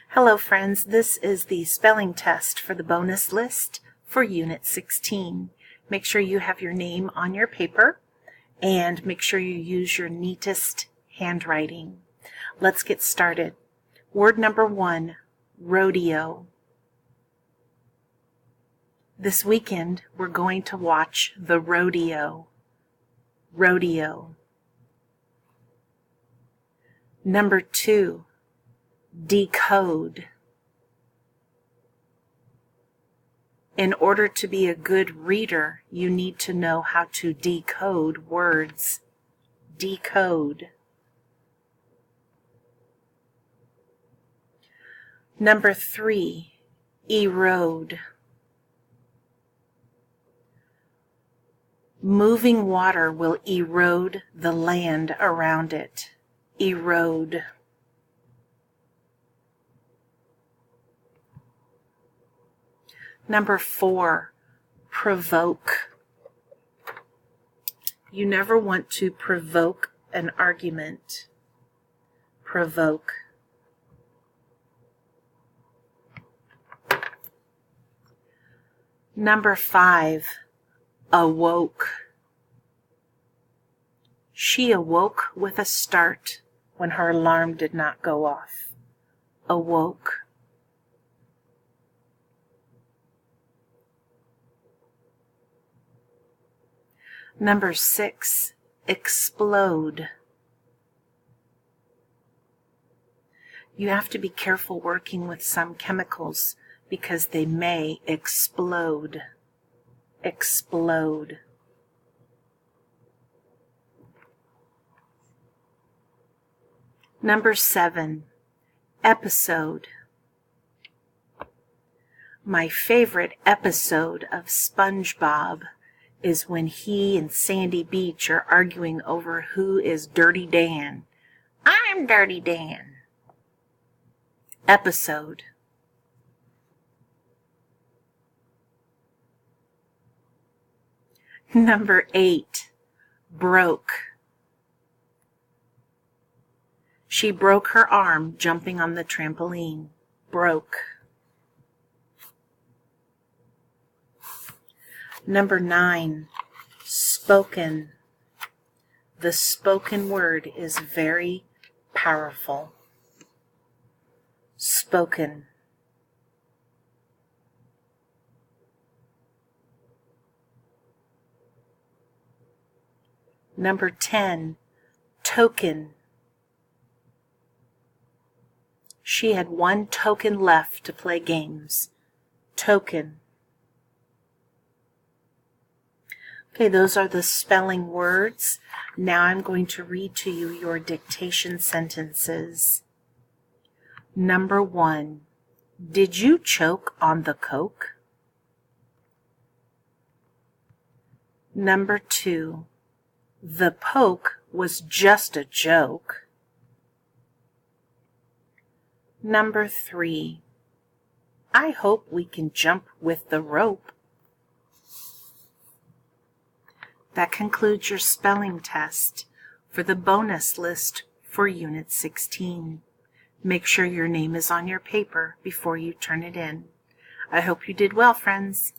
Hello friends, this is the spelling test for the bonus list for Unit 16. Make sure you have your name on your paper and make sure you use your neatest handwriting. Let's get started. Word number 1, rodeo. This weekend we're going to watch the rodeo. Rodeo. Number 2, decode. In order to be a good reader, you need to know how to decode words. Decode. Number 3, erode. Moving water will erode the land around it. Erode. Number 4, provoke. You never want to provoke an argument. Provoke. Number 5, awoke. She awoke with a start when her alarm did not go off. Awoke. Number 6, explode. You have to be careful working with some chemicals because they may explode. Explode. Number 7, episode. My favorite episode of SpongeBob is when he and Sandy Beach are arguing over who is Dirty Dan. I'm Dirty Dan. Episode. Number 8, broke. She broke her arm jumping on the trampoline. Broke. Number 9, spoken. The spoken word is very powerful. Spoken. Number 10, token. She had 1 token left to play games. Token. Okay, those are the spelling words. Now I'm going to read to you your dictation sentences. Number 1, did you choke on the Coke? Number 2, the poke was just a joke. Number 3, I hope we can jump with the rope. That concludes your spelling test for the bonus list for Unit 16. Make sure your name is on your paper before you turn it in. I hope you did well, friends.